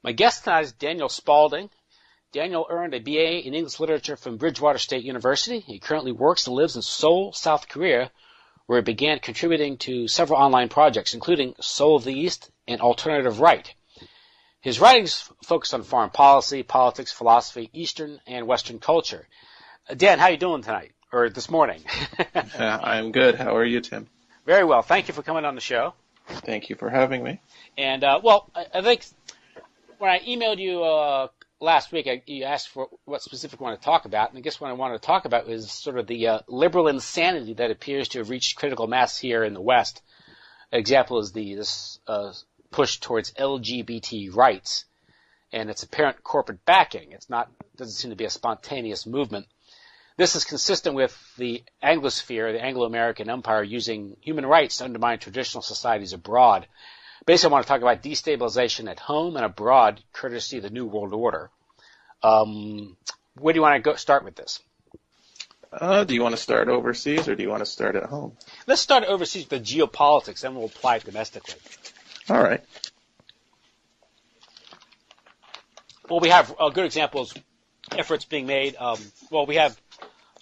My guest tonight is Daniel Spaulding. Daniel earned a BA in English Literature from Bridgewater State University. He currently works and lives in Seoul, South Korea, where he began contributing to several online projects, including Soul of the East and Alternative Right. His writings focus on foreign policy, politics, philosophy, Eastern and Western culture. Dan, how are you doing tonight, or this morning? I'm good. How are you, Tim? Very well. Thank you for coming on the show. Thank you for having me. And, I think when I emailed you last week, you asked for what specific you want to talk about, and I guess what I wanted to talk about is sort of the liberal insanity that appears to have reached critical mass here in the West. An example is this push towards LGBT rights and its apparent corporate backing. Doesn't seem to be a spontaneous movement. This is consistent with the Anglosphere, the Anglo-American empire, using human rights to undermine traditional societies abroad. Basically, I want to talk about destabilization at home and abroad, courtesy of the New World Order. Where do you want to start with this? Do you want to start overseas or do you want to start at home? Let's start overseas with the geopolitics, then we'll apply it domestically. All right. Well, we have good examples, efforts being made. We have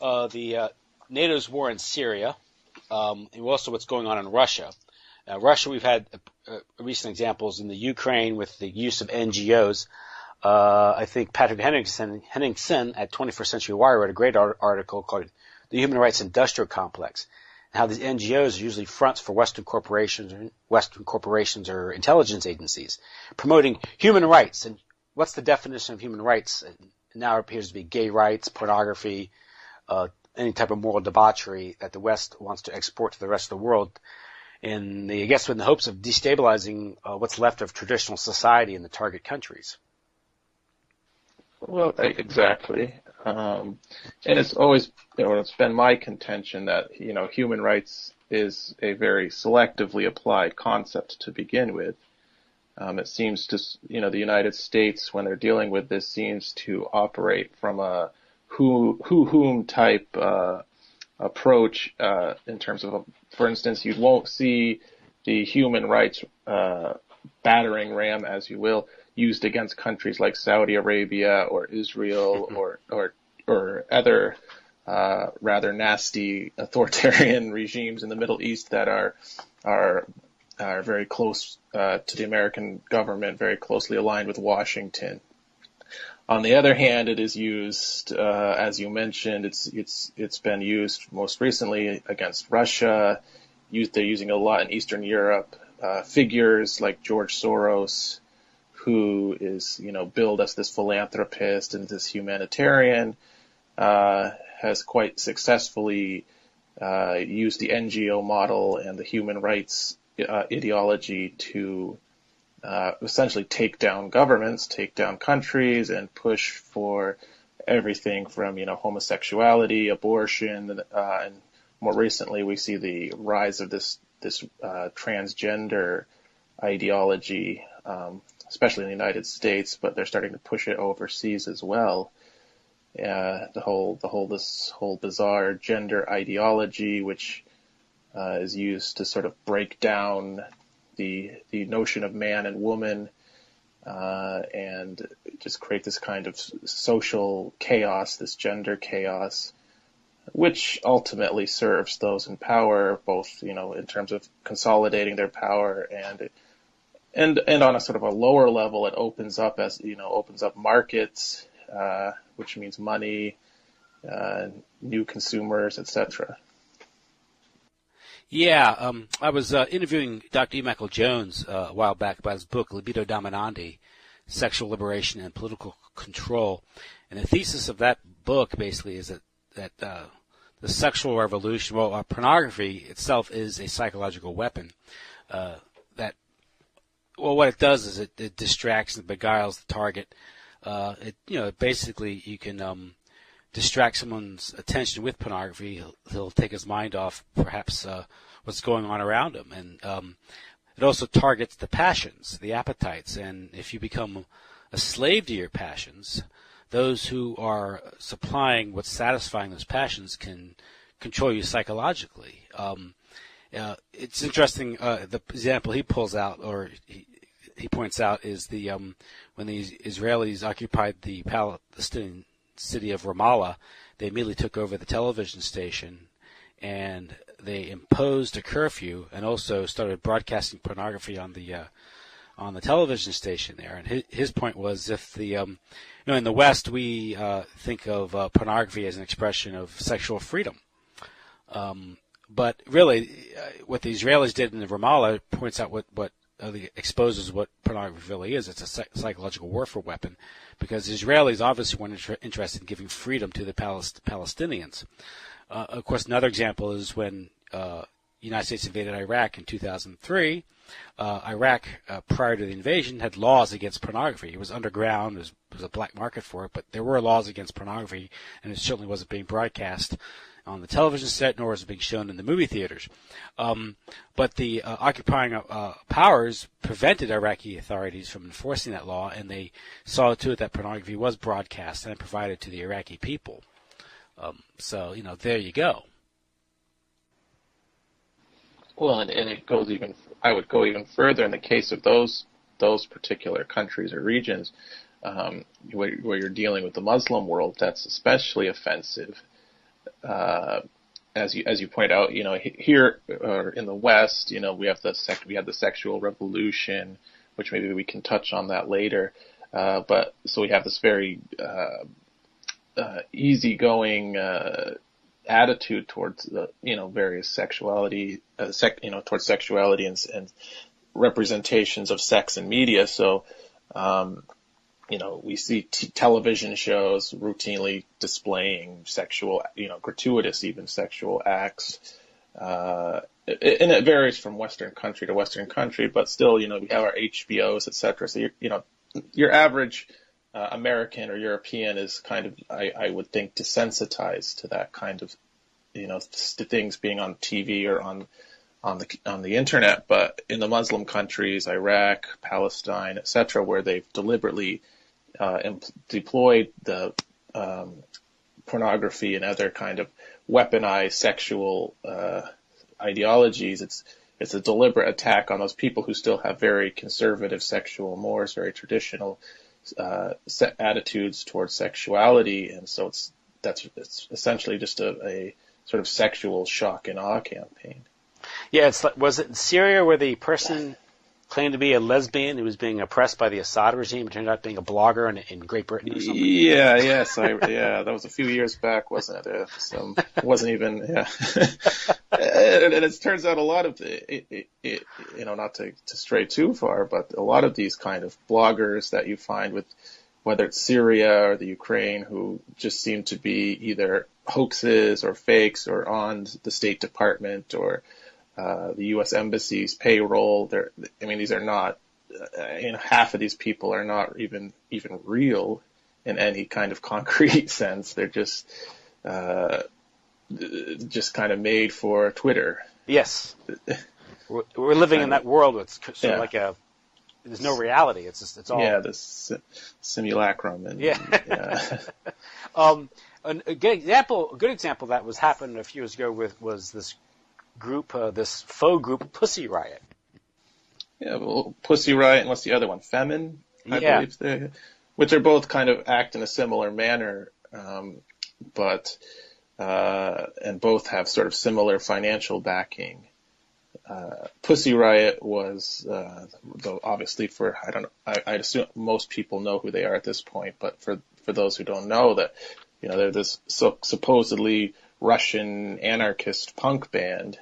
the NATO's war in Syria, and also what's going on in Russia. Russia, we've had recent examples in the Ukraine with the use of NGOs. I think Patrick Henningsen at 21st Century Wire wrote a great article called The Human Rights Industrial Complex, and how these NGOs are usually fronts for Western corporations or intelligence agencies, promoting human rights. And what's the definition of human rights? It now appears to be gay rights, pornography, any type of moral debauchery that the West wants to export to the rest of the world, with the hopes of destabilizing what's left of traditional society in the target countries. Well, exactly. And it's always, it's been my contention that, human rights is a very selectively applied concept to begin with. It seems to, the United States, when they're dealing with this, seems to operate from a whom type approach in terms of, for instance, you won't see the human rights battering ram, as you will, used against countries like Saudi Arabia or Israel or other rather nasty authoritarian regimes in the Middle East that are very close to the American government, very closely aligned with Washington. On the other hand, it is used, as you mentioned, it's been used most recently against Russia. They're using it a lot in Eastern Europe. Figures like George Soros, who is, billed as this philanthropist and this humanitarian, has quite successfully used the NGO model and the human rights ideology to essentially take down governments, take down countries, and push for everything from, homosexuality, abortion, and more recently we see the rise of this transgender ideology, especially in the United States, but they're starting to push it overseas as well. This whole bizarre gender ideology, which is used to sort of break down the notion of man and woman, and just create this kind of social chaos, this gender chaos, which ultimately serves those in power, both, in terms of consolidating their power and on a sort of a lower level, it opens up markets, which means money, new consumers, etc. Yeah, I was interviewing Dr. E. Michael Jones a while back about his book, Libido Dominandi, Sexual Liberation and Political Control. And the thesis of that book basically is that the sexual revolution, pornography itself is a psychological weapon. What it does is it distracts and beguiles the target. Basically you can distract someone's attention with pornography. He'll take his mind off perhaps what's going on around him. And it also targets the passions, the appetites. And if you become a slave to your passions, those who are supplying what's satisfying those passions can control you psychologically. It's interesting, the example he pulls out, or he points out is the when the Israelis occupied the Palestinian city of Ramallah, they immediately took over the television station, and they imposed a curfew and also started broadcasting pornography on the television station there. And his point was, if the in the West we think of pornography as an expression of sexual freedom, but really what the Israelis did in the Ramallah points out what exposes what pornography really is. It's a psychological warfare weapon, because the Israelis obviously weren't interested in giving freedom to the Palestinians. Of course, another example is when the United States invaded Iraq in 2003. Iraq, prior to the invasion, had laws against pornography. It was underground. There was a black market for it, but there were laws against pornography, and it certainly wasn't being broadcast on the television set, nor was it being shown in the movie theaters. But the occupying powers prevented Iraqi authorities from enforcing that law, and they saw to it that pornography was broadcast and provided to the Iraqi people. So, there you go. Well, and it goes I would go even further in the case of those particular countries or regions, where you're dealing with the Muslim world. That's especially offensive. As you point out, here or in the West, we have we had the sexual revolution, which maybe we can touch on that later. But so we have this very easygoing attitude towards the various sexuality, towards sexuality and representations of sex in media. So we see television shows routinely displaying sexual, gratuitous even sexual acts. And it varies from Western country to Western country, but still, we have our HBOs, et cetera. So, your average American or European is kind of, I would think, desensitized to that kind of, things being on TV or on the internet. But in the Muslim countries, Iraq, Palestine, etc., where they've deliberately deployed the pornography and other kind of weaponized sexual ideologies, it's a deliberate attack on those people who still have very conservative sexual mores, very traditional attitudes towards sexuality, and so it's essentially just a sort of sexual shock and awe campaign. Yeah, was it in Syria where the person claimed to be a lesbian who was being oppressed by the Assad regime? It turned out being a blogger in Great Britain or something. That was a few years back, wasn't it? It wasn't even, and it turns out a lot of not to stray too far, but a lot of these kind of bloggers that you find with, whether it's Syria or the Ukraine, who just seem to be either hoaxes or fakes or on the State Department or the U.S. Embassy's payroll. These are not, half of these people are not even real in any kind of concrete sense. They're just kind of made for Twitter. Yes. We're living in that world. It's sort of like there's no reality. It's all. Yeah, this simulacrum. And, a good example that was happening a few years ago was this group, this faux group, Pussy Riot. Yeah, well, Pussy Riot, and what's the other one? Femin, I believe, which are both kind of act in a similar manner, but and both have sort of similar financial backing. Pussy Riot was, though obviously I'd assume most people know who they are at this point, but for those who don't know, that they're this supposedly Russian anarchist punk band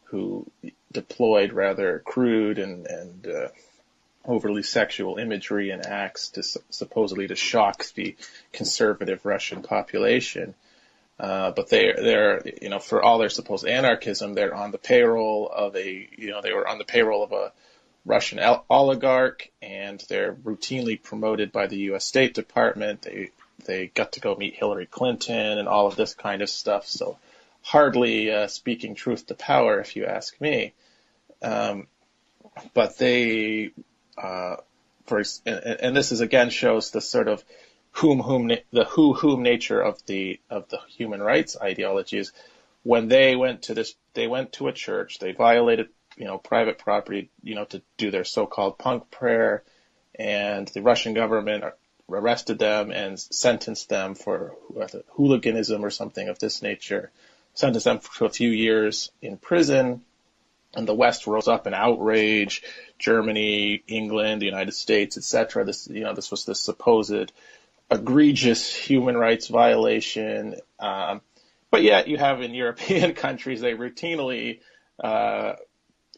who deployed rather crude and overly sexual imagery and acts supposedly to shock the conservative Russian population. But they're for all their supposed anarchism, they're on the payroll of they were on the payroll of a Russian oligarch, and they're routinely promoted by the U.S. State Department. They got to go meet Hillary Clinton and all of this kind of stuff. So hardly speaking truth to power, if you ask me. But they, and this is again shows the sort of whom nature of the human rights ideology is. When they went to a church, they violated private property, to do their so-called punk prayer, and the Russian government arrested them and sentenced them for hooliganism or something of this nature, sentenced them to a few years in prison, and the West rose up in outrage. Germany, England, the United States, etc. This was the supposed egregious human rights violation. But yet you have in European countries, they routinely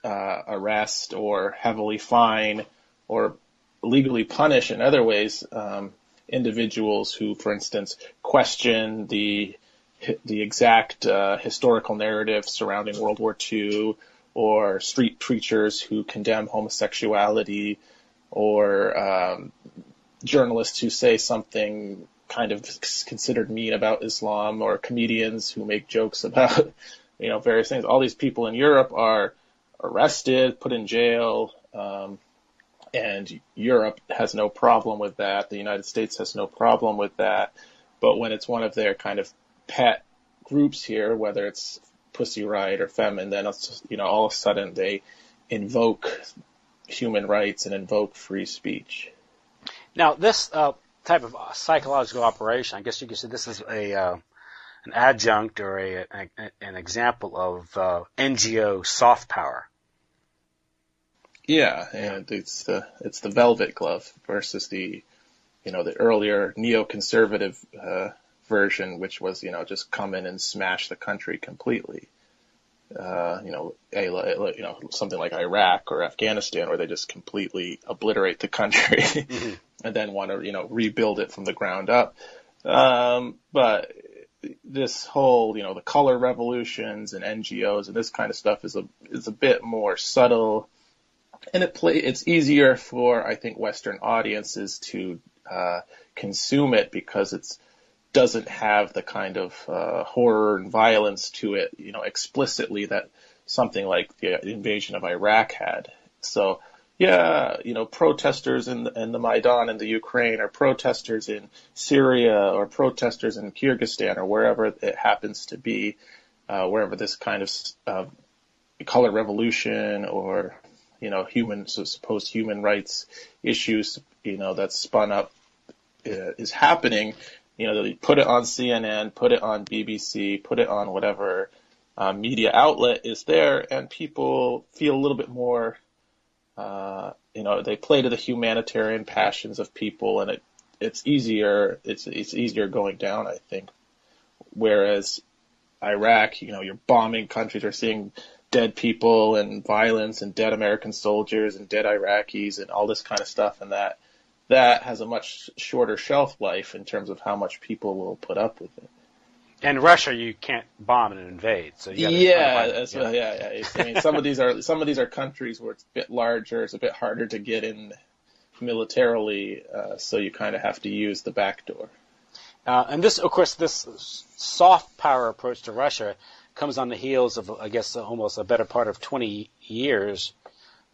arrest or heavily fine or legally punish in other ways individuals who, for instance, question the exact historical narrative surrounding World War II, or street preachers who condemn homosexuality, or journalists who say something kind of considered mean about Islam, or comedians who make jokes about, various things. All these people in Europe are arrested, put in jail, and Europe has no problem with that. The United States has no problem with that. But when it's one of their kind of pet groups here, whether it's Pussy Riot or Femin, then it's, all of a sudden they invoke human rights and invoke free speech. Now, this type of psychological operation, I guess you could say this is an adjunct or an example of NGO soft power. Yeah, and it's the velvet glove versus the earlier neoconservative version, which was just come in and smash the country completely. Something like Iraq or Afghanistan, where they just completely obliterate the country mm-hmm. and then want to rebuild it from the ground up. But this whole the color revolutions and NGOs and this kind of stuff is a bit more subtle, and it's easier for, I think, Western audiences to consume it because it doesn't have the kind of horror and violence to it, explicitly, that something like the invasion of Iraq had. So, yeah, protesters in the Maidan in the Ukraine, or protesters in Syria, or protesters in Kyrgyzstan, or wherever it happens to be, wherever this kind of color revolution or supposed human rights issues, that's spun up is happening. They put it on CNN, put it on BBC, put it on whatever media outlet is there, and people feel a little bit more, they play to the humanitarian passions of people, and it's easier going down, I think. Whereas Iraq, you're bombing countries, or seeing dead people and violence and dead American soldiers and dead Iraqis and all this kind of stuff, and that has a much shorter shelf life in terms of how much people will put up with it. And Russia, you can't bomb and invade. So you yeah. I mean, some of these are countries where it's a bit larger, it's a bit harder to get in militarily, so you kind of have to use the back door. And this, of course, this soft power approach to Russia comes on the heels of, I guess, almost a better part of 20 years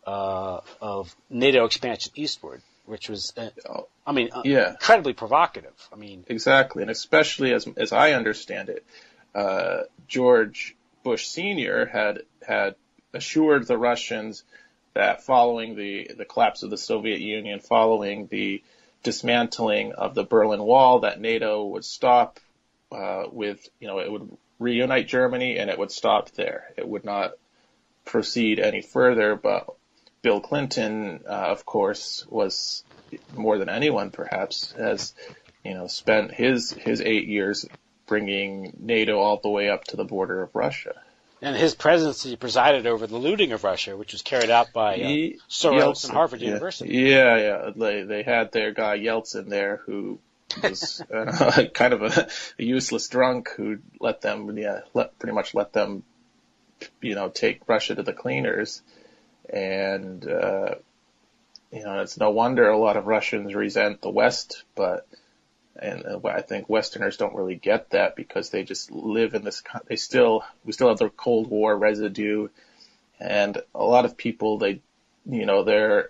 of NATO expansion eastward, which was, incredibly provocative. Exactly, and especially as I understand it, George Bush Sr. had assured the Russians that following the collapse of the Soviet Union, following the dismantling of the Berlin Wall, that NATO would stop it would reunite Germany, and it would stop there. It would not proceed any further. But Bill Clinton, of course, was more than anyone perhaps has, spent his 8 years bringing NATO all the way up to the border of Russia. And his presidency presided over the looting of Russia, which was carried out by Soros and Harvard University. Yeah. They had their guy Yeltsin there, who was kind of a useless drunk who let them take Russia to the cleaners. And, it's no wonder a lot of Russians resent the West, and I think Westerners don't really get that, because they just live in this, we still have the Cold War residue, and a lot of people, their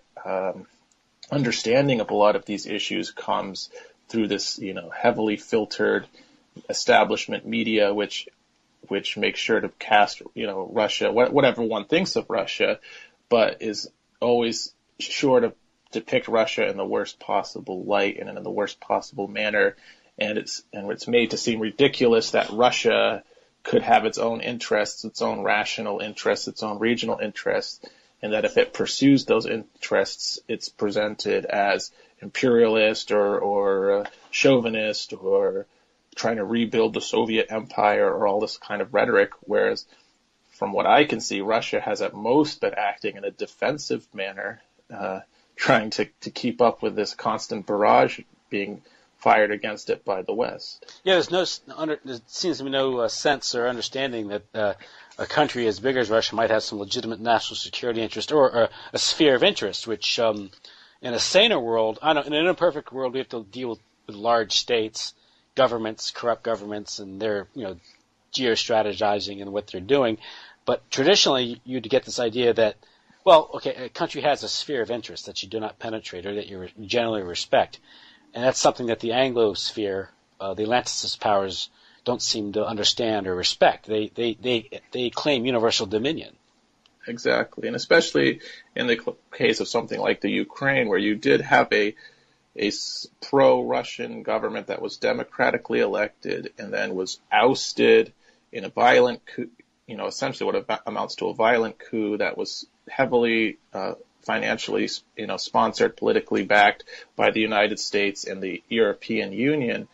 understanding of a lot of these issues comes through this, heavily filtered establishment media, which which makes sure to cast, Russia, whatever one thinks of Russia, but is always sure to depict Russia in the worst possible light and in the worst possible manner. And it's made to seem ridiculous that Russia could have its own interests, its own rational interests, its own regional interests, and that if it pursues those interests, it's presented as imperialist or chauvinist or trying to rebuild the Soviet Empire or all this kind of rhetoric, whereas from what I can see, Russia has at most been acting in a defensive manner, trying to keep up with this constant barrage being fired against it by the West. Yeah, there seems to be no sense or understanding that a country as big as Russia might have some legitimate national security interest or a sphere of interest, which in a saner world, in an imperfect world, we have to deal with large states, governments, corrupt governments, and their geostrategizing and what they're doing. But traditionally, you'd get this idea that, a country has a sphere of interest that you do not penetrate or that you generally respect. And that's something that the Anglosphere, the Atlanticist powers, don't seem to understand or respect. They claim universal dominion. Exactly, and especially in the case of something like the Ukraine, where you did have a pro-Russian government that was democratically elected and then was ousted in a violent coup, essentially what amounts to a violent coup that was heavily financially, sponsored, politically backed by the United States and the European Union,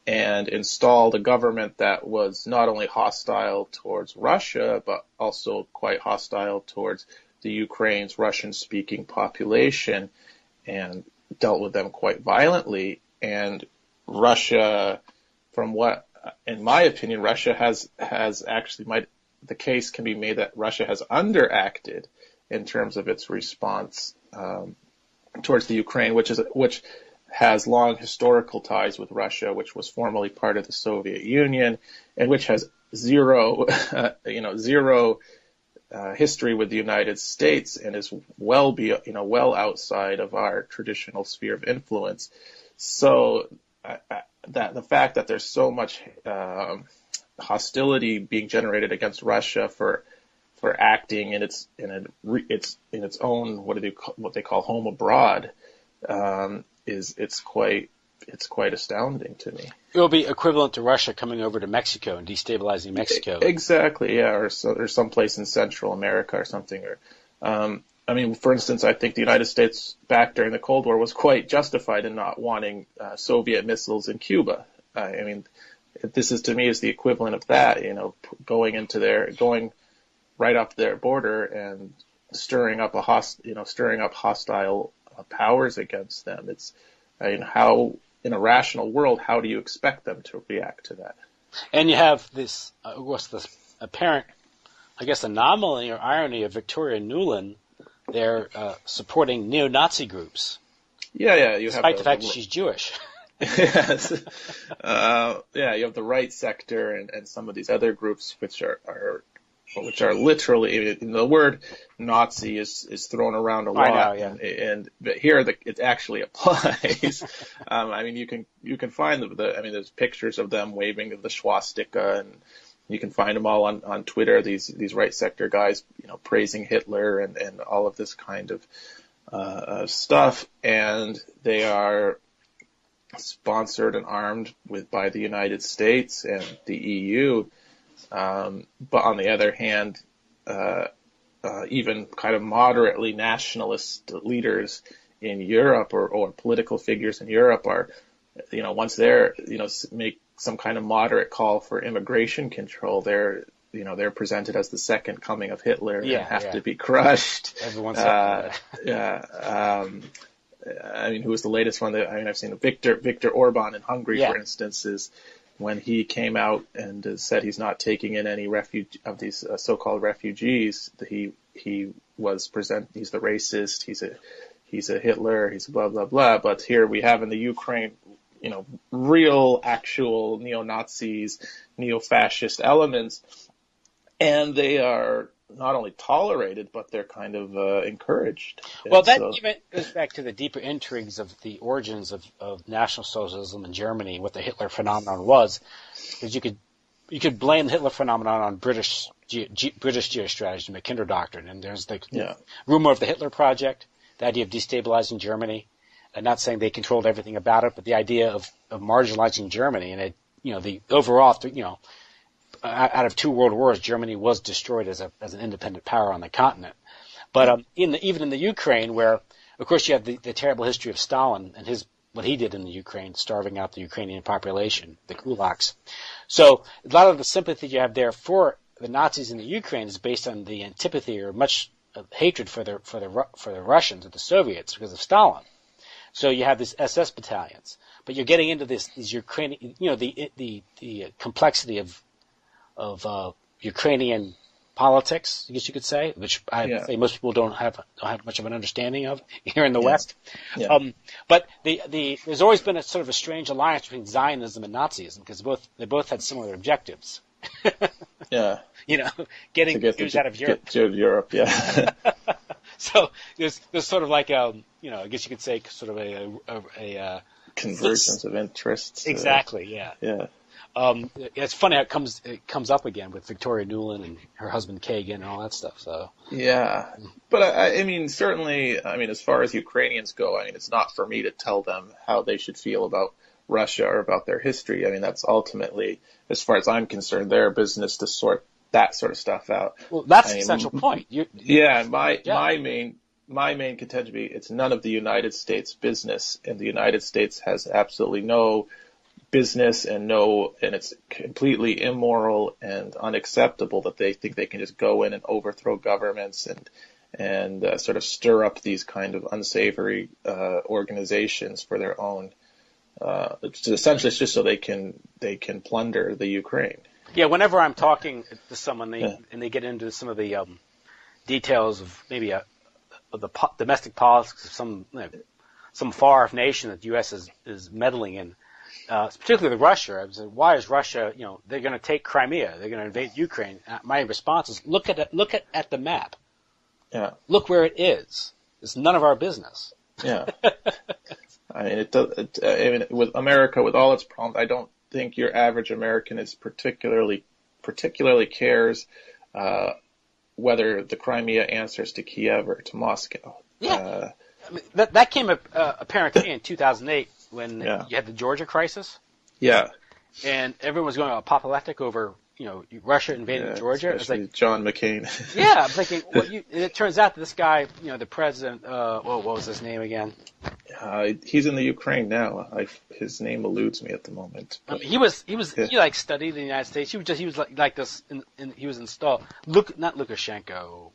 and installed a government that was not only hostile towards Russia, but also quite hostile towards the Ukraine's Russian-speaking population, and dealt with them quite violently. And Russia, from what, in my opinion, Russia has actually the case can be made that Russia has underacted in terms of its response towards the Ukraine, which has long historical ties with Russia, which was formerly part of the Soviet Union, and which has zero history with the United States, and is well outside of our traditional sphere of influence. So that the fact that there's so much hostility being generated against Russia for acting in its own what they call home abroad it's quite astounding to me. It will be equivalent to Russia coming over to Mexico and destabilizing Mexico. Exactly, yeah, or someplace in Central America or something. For instance, I think the United States back during the Cold War was quite justified in not wanting Soviet missiles in Cuba. This is to me is the equivalent of that, going right up their border and stirring up hostile powers against them. How in a rational world, how do you expect them to react to that? And you have this, this apparent, anomaly or irony of Victoria Nuland. They're supporting neo-Nazi groups. Yeah. Despite the fact that she's Jewish. Yes. You have the right sector and some of these other groups which are literally, the word Nazi is thrown around a lot. I know, yeah. But here it actually applies. You can find there's pictures of them waving the swastika, and you can find them all on Twitter. These right sector guys, praising Hitler and all of this kind of stuff, and they are sponsored and armed by the United States and the EU. But on the other hand, even kind of moderately nationalist leaders in Europe or political figures in Europe are, once they're, make some kind of moderate call for immigration control, they're presented as the second coming of Hitler and have to be crushed. Everyone's who was the latest one I've seen Viktor Orban in Hungary, for instance, is when he came out and said he's not taking in any of these so-called refugees. He was he's the racist, he's a Hitler, he's blah blah blah. But here we have in the Ukraine, real actual neo-Nazis, neo-fascist elements, and they are not only tolerated, but they're kind of encouraged. Well, that even goes back to the deeper intrigues of the origins of National Socialism in Germany, what the Hitler phenomenon was, because you could you could blame the Hitler phenomenon on British geostrategy, the Mackinder Doctrine, and there's the rumor of the Hitler Project, the idea of destabilizing Germany. I'm not saying they controlled everything about it, but the idea of marginalizing Germany and the overall, out of 2 world wars, Germany was destroyed as an independent power on the continent. But even in the Ukraine, where of course you have the terrible history of Stalin and what he did in the Ukraine, starving out the Ukrainian population, the kulaks. So a lot of the sympathy you have there for the Nazis in the Ukraine is based on the antipathy or much hatred for the Russians or the Soviets because of Stalin. So you have these SS battalions, but you're getting into these Ukrainian, the complexity of Ukrainian politics, I guess you could say, which I'd say most people don't have much of an understanding of here in the West. Yeah. But there's always been a sort of a strange alliance between Zionism and Nazism because they both had similar objectives. Getting Jews out of Europe. Get Europe, yeah. So there's sort of like I guess you could say sort of a convergence of interests. Exactly. Yeah. It's funny how it comes up again with Victoria Nuland and her husband Kagan and all that stuff. So but I mean, certainly, as far as Ukrainians go, it's not for me to tell them how they should feel about Russia or about their history. That's ultimately, as far as I'm concerned, their business to sort that sort of stuff out. Well, that's the essential point. My main contention be it's none of the United States business, and the United States has absolutely no business and it's completely immoral and unacceptable that they think they can just go in and overthrow governments and sort of stir up these kind of unsavory organizations for their own. Essentially, it's just so they can plunder the Ukraine. Yeah, whenever I'm talking to someone and they get into some of the details of maybe of the domestic politics of some far-off nation that the U.S. is meddling in, particularly with Russia, I was like, why is Russia? They're going to take Crimea, they're going to invade Ukraine. My response is, look at the map. Yeah. Look where it is. It's none of our business. Yeah. With America, with all its problems, I don't think your average American is particularly cares whether the Crimea answers to Kiev or to Moscow. Yeah. That came apparent to me in 2008 when you had the Georgia crisis. Yeah. And everyone was going apoplectic over, Russia invading Georgia. Especially it was like, John McCain. Yeah, I'm thinking, it turns out that this guy, the president, what was his name again? He's in the Ukraine now. His name eludes me at the moment. He studied in the United States. He was like this. He was installed. Not Lukashenko.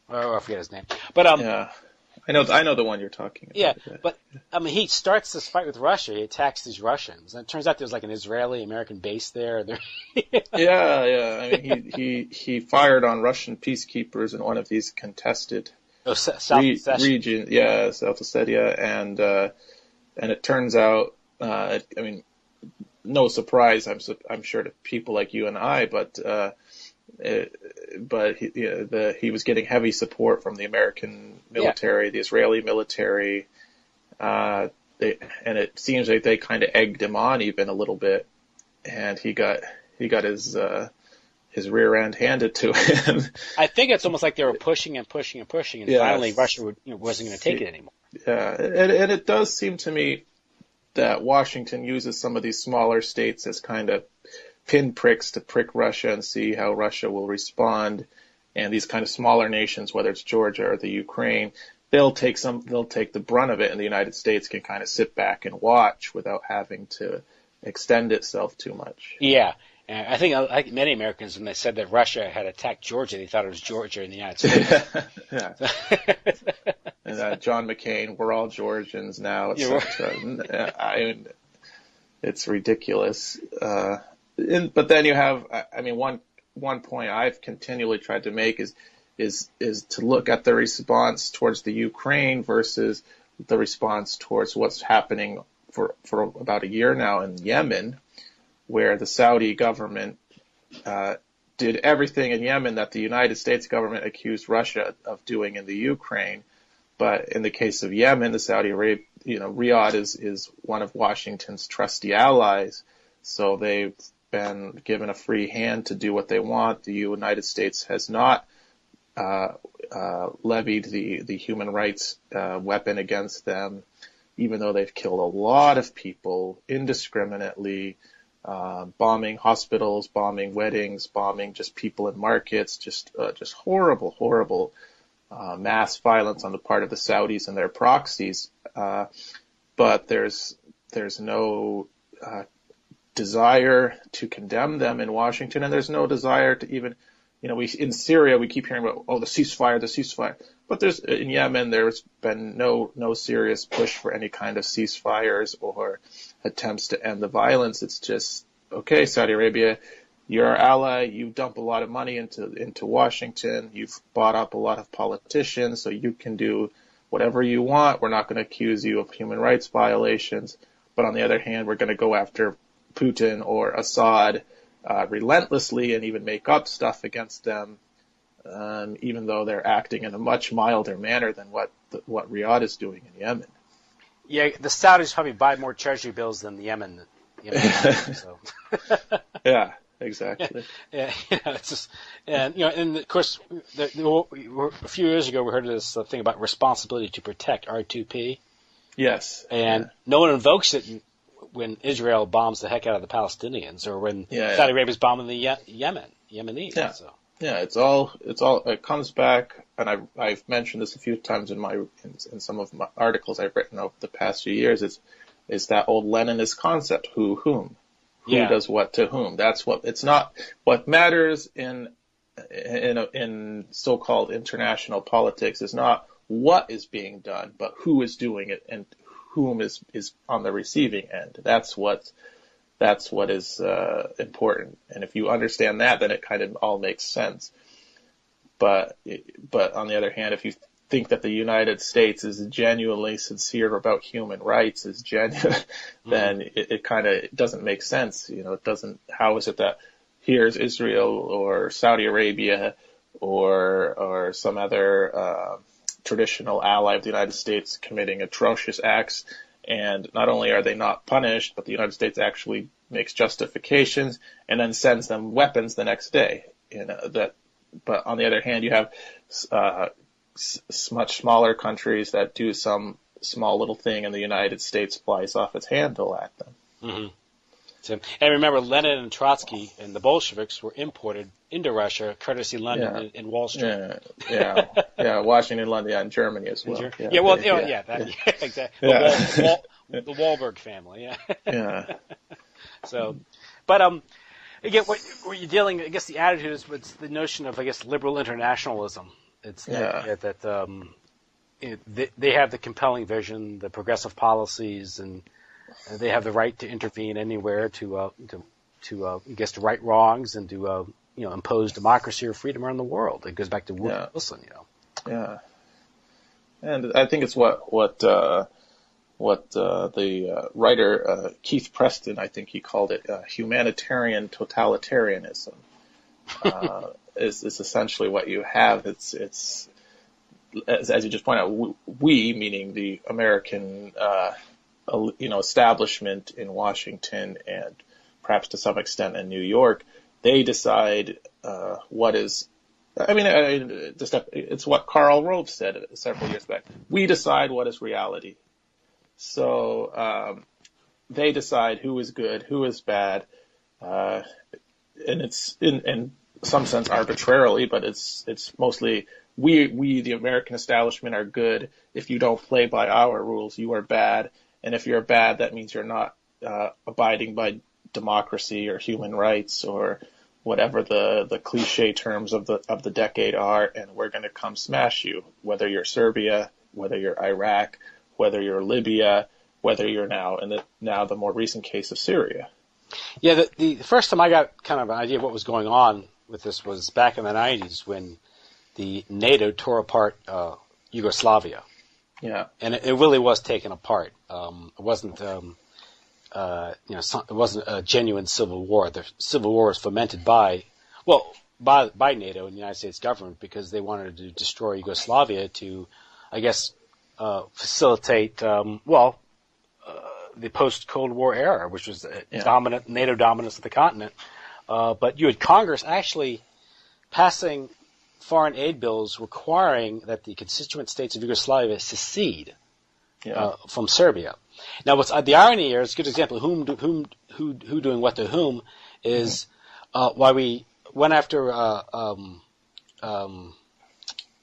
Oh, I forget his name. But I know the one you're talking about. Yeah, but he starts this fight with Russia. He attacks these Russians, and it turns out there's like an Israeli-American base there. Yeah. He fired on Russian peacekeepers in one of these contested regions. Yeah, South Ossetia, and it turns out, no surprise, I'm sure to people like you and I, but he was getting heavy support from the American military, the Israeli military, and it seems like they kind of egged him on even a little bit, and he got his rear end handed to him. I think it's almost like they were pushing and finally Russia wasn't going to take it anymore. Yeah, and it does seem to me that Washington uses some of these smaller states as kind of pinpricks to prick Russia and see how Russia will respond. And these kind of smaller nations, whether it's Georgia or the Ukraine, they'll take the brunt of it, and the United States can kind of sit back and watch without having to extend itself too much. Yeah. And I think, like many Americans, when they said that Russia had attacked Georgia, they thought it was Georgia in the United States. Yeah. And John McCain, we're all Georgians now, etc. It's ridiculous. But then you have, one point I've continually tried to make is to look at the response towards the Ukraine versus the response towards what's happening for about a year now in Yemen, where the Saudi government did everything in Yemen that the United States government accused Russia of doing in the Ukraine. But in the case of Yemen, the Saudi Arabia, Riyadh is one of Washington's trusty allies. So they been given a free hand to do what they want. The United States has not levied the human rights weapon against them, even though they've killed a lot of people indiscriminately, bombing hospitals, bombing weddings, bombing just people in markets, just horrible mass violence on the part of the Saudis and their proxies. But there's no desire to condemn them in Washington, and there's no desire to even, in Syria we keep hearing about the ceasefire, but in Yemen there's been no serious push for any kind of ceasefires or attempts to end the violence. It's just, okay, Saudi Arabia, you're our ally. You dump a lot of money into Washington. You've bought up a lot of politicians, so you can do whatever you want. We're not going to accuse you of human rights violations. But on the other hand, we're going to go after Putin or Assad relentlessly and even make up stuff against them, even though they're acting in a much milder manner than what Riyadh is doing in Yemen. Yeah, the Saudis probably buy more treasury bills than the Yemen so. Yeah, exactly. Yeah, it's just, and of course, a few years ago we heard of this thing about responsibility to protect, R2P. Yes. And no one invokes it when Israel bombs the heck out of the Palestinians, or when Saudi Arabia's bombing the Yemenis. Yeah. So. Yeah, it comes back, and I've mentioned this a few times in some of my articles I've written over the past few years. Is that old Leninist concept, whom? Who does what to whom? It's not what matters in so-called international politics is not what is being done, but who is doing it and whom is on the receiving end. That's what is important. And if you understand that, then it kind of all makes sense. But on the other hand, if you think that the United States is genuinely sincere about human rights, then it kind of doesn't make sense. It doesn't. How is it that here's Israel or Saudi Arabia or some other traditional ally of the United States committing atrocious acts, and not only are they not punished, but the United States actually makes justifications and then sends them weapons the next day. But on the other hand, you have much smaller countries that do some small little thing, and the United States flies off its handle at them. Mm-hmm. So, and remember, Lenin and Trotsky and the Bolsheviks were imported into Russia, courtey London and Wall Street. Yeah, Washington, London, and Germany as well. Exactly. The Wahlberg family. Yeah. So, but again, what you're dealing, I guess, the attitude is with the notion of, I guess, liberal internationalism. It's that they have the compelling vision, the progressive policies, and they have the right to intervene anywhere to right wrongs and to impose democracy or freedom around the world. It goes back to Woodrow Wilson, Yeah, and I think it's what the writer Keith Preston, I think he called it, humanitarian totalitarianism. Is essentially what you have. It's as you just point out, we, meaning the American establishment in Washington and perhaps to some extent in New York, they decide what is. It's what Karl Rove said several years back. We decide what is reality. So they decide who is good, who is bad, and it's in some sense arbitrarily, but it's mostly we the American establishment are good. If you don't play by our rules, you are bad. And if you're bad, that means you're not abiding by democracy or human rights or whatever the cliche terms of the decade are, and we're going to come smash you, whether you're Serbia, whether you're Iraq, whether you're Libya, whether you're now the more recent case of Syria. Yeah, the first time I got kind of an idea of what was going on with this was back in the 90s when the NATO tore apart Yugoslavia. Yeah, and it really was taken apart. It wasn't, it wasn't a genuine civil war. The civil war was fomented by NATO and the United States government because they wanted to destroy Yugoslavia to, I guess, facilitate, the post-Cold War era, which was Yeah. NATO dominance of the continent. But you had Congress actually passing foreign aid bills requiring that the constituent states of Yugoslavia secede from Serbia. Now, what's the irony here is a good example of who doing what to whom is why we went after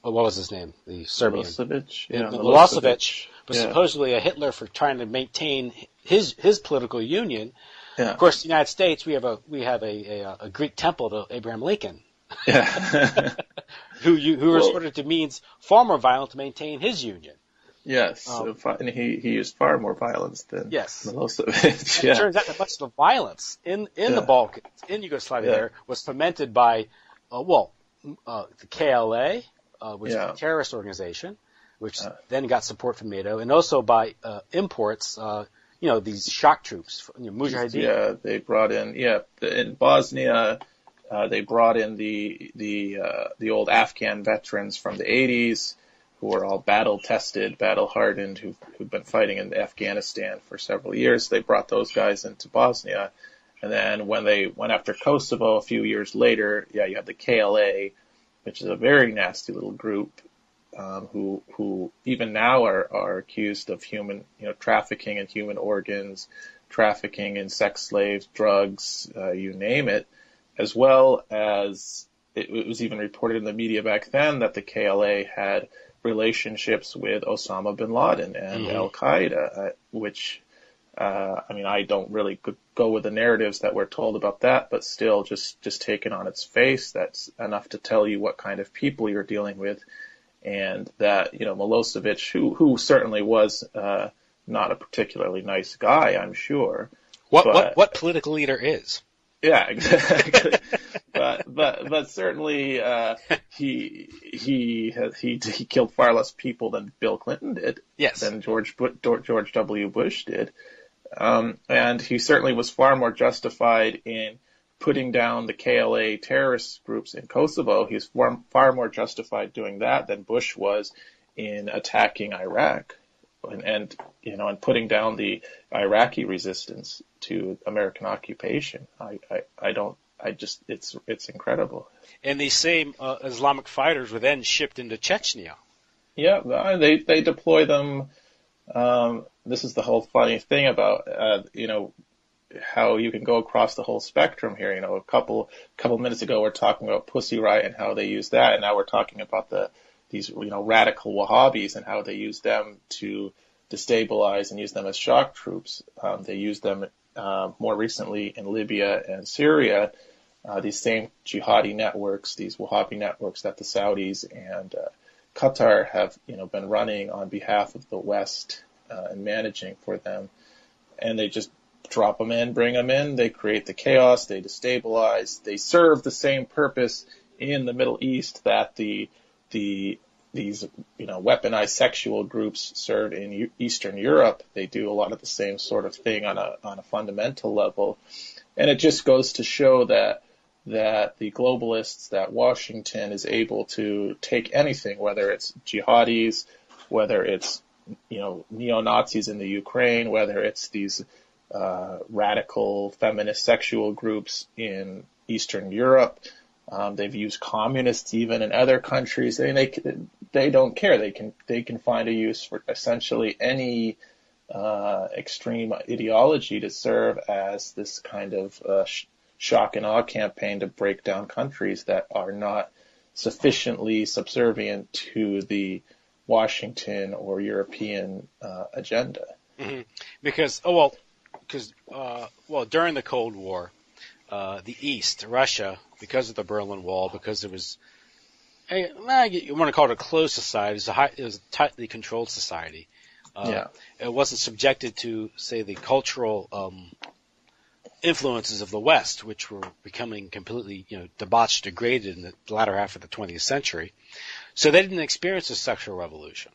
what was his name? The Serbian Milosevic was supposedly a Hitler for trying to maintain his political union. Yeah. Of course, the United States, we have a Greek temple to Abraham Lincoln, who resorted to means far more violent to maintain his union. Yes, and he used far more violence than Milosevic. It turns out that much of the violence in the Balkans, in Yugoslavia, there was fomented by the KLA, which is a terrorist organization, which then got support from NATO, and also by imports. These shock troops, Mujahideen. Yeah, they brought in. Yeah, in Bosnia, they brought in the old Afghan veterans from the 80s, who were all battle-tested, battle-hardened, who've been fighting in Afghanistan for several years. They brought those guys into Bosnia, and then when they went after Kosovo a few years later, you had the KLA, which is a very nasty little group. Who even now are accused of human, trafficking in human organs, trafficking in sex slaves, drugs, you name it, as well as it was even reported in the media back then that the KLA had relationships with Osama bin Laden and Al Qaeda, which, I don't really go with the narratives that we're told about that, but still just taken on its face, that's enough to tell you what kind of people you're dealing with. And that, Milosevic, who certainly was not a particularly nice guy, I'm sure. What political leader is? Yeah, exactly. but certainly he killed far less people than Bill Clinton did. Yes. Than George W. Bush did. And he certainly was far more justified in putting down the KLA terrorist groups in Kosovo. He's far more justified doing that than Bush was in attacking Iraq and putting down the Iraqi resistance to American occupation. It's incredible. And these same Islamic fighters were then shipped into Chechnya. Yeah, they deploy them. This is the whole funny thing about, how you can go across the whole spectrum here. A couple minutes ago, we're talking about Pussy Riot and how they use that, and now we're talking about these radical Wahhabis and how they use them to destabilize and use them as shock troops. They use them more recently in Libya and Syria. These same jihadi networks, these Wahhabi networks that the Saudis and Qatar have been running on behalf of the West and managing for them, and they just drop them in, bring them in, they create the chaos, they destabilize, they serve the same purpose in the Middle East that these weaponized sexual groups serve in Eastern Europe. They do a lot of the same sort of thing on a fundamental level. And it just goes to show that the globalists, that Washington is able to take anything, whether it's jihadis, whether it's neo-Nazis in the Ukraine, whether it's these radical feminist sexual groups in Eastern Europe. They've used communists even in other countries. They don't care. They can find a use for essentially any extreme ideology to serve as this kind of shock and awe campaign to break down countries that are not sufficiently subservient to the Washington or European agenda. Mm-hmm. Because during the Cold War, the East, Russia, because of the Berlin Wall, because it was, you want to call it a closed society, it was a tightly controlled society. It wasn't subjected to, say, the cultural influences of the West, which were becoming completely, debauched, degraded in the latter half of the 20th century. So they didn't experience a sexual revolution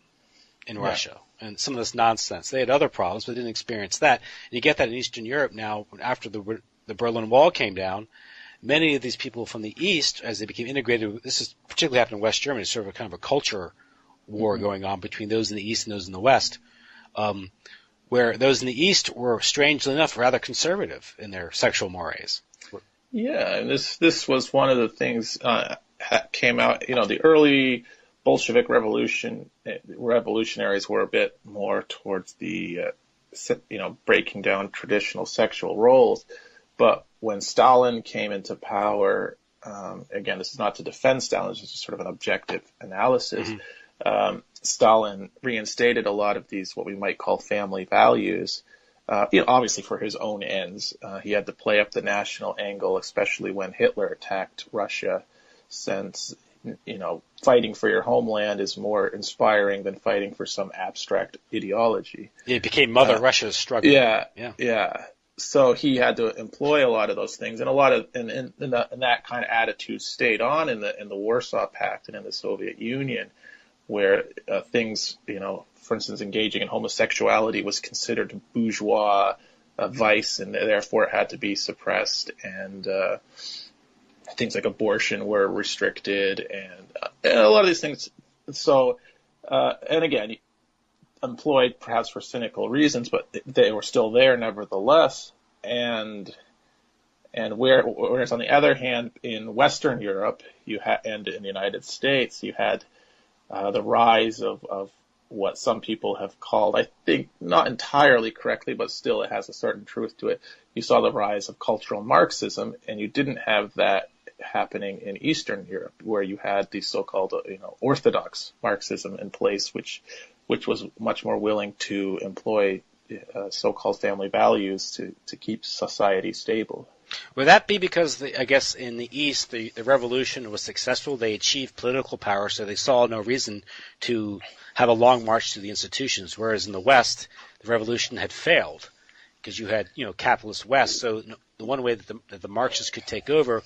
in Russia and some of this nonsense. They had other problems, but didn't experience that. And you get that in Eastern Europe now. After the Berlin Wall came down, many of these people from the East, as they became integrated, this is particularly happened in West Germany, sort of a kind of a culture war going on between those in the East and those in the West. where those in the East were, strangely enough, rather conservative in their sexual mores. Yeah, and this was one of the things came out. The early Bolshevik revolutionaries were a bit more towards the breaking down traditional sexual roles, but when Stalin came into power, again, this is not to defend Stalin, this is just sort of an objective analysis. Stalin reinstated a lot of these, what we might call family values, obviously for his own ends. He had to play up the national angle, especially when Hitler attacked Russia, since, fighting for your homeland is more inspiring than fighting for some abstract ideology. It became Mother Russia's struggle. Yeah. So he had to employ a lot of those things, and and that kind of attitude stayed on in the Warsaw Pact and in the Soviet Union, where things, for instance, engaging in homosexuality was considered bourgeois vice, and therefore it had to be suppressed, and things like abortion were restricted, and a lot of these things. So, and again, employed perhaps for cynical reasons, but they were still there nevertheless. And whereas on the other hand, in Western Europe, and in the United States, you had the rise of what some people have called, I think not entirely correctly, but still it has a certain truth to it. You saw the rise of cultural Marxism, and you didn't have that happening in Eastern Europe, where you had the so-called orthodox Marxism in place, which was much more willing to employ so-called family values to keep society stable. Would that be because, I guess, in the East, the revolution was successful? They achieved political power, so they saw no reason to have a long march to the institutions, whereas in the West, the revolution had failed because you had, capitalist West. So the one way that the Marxists could take over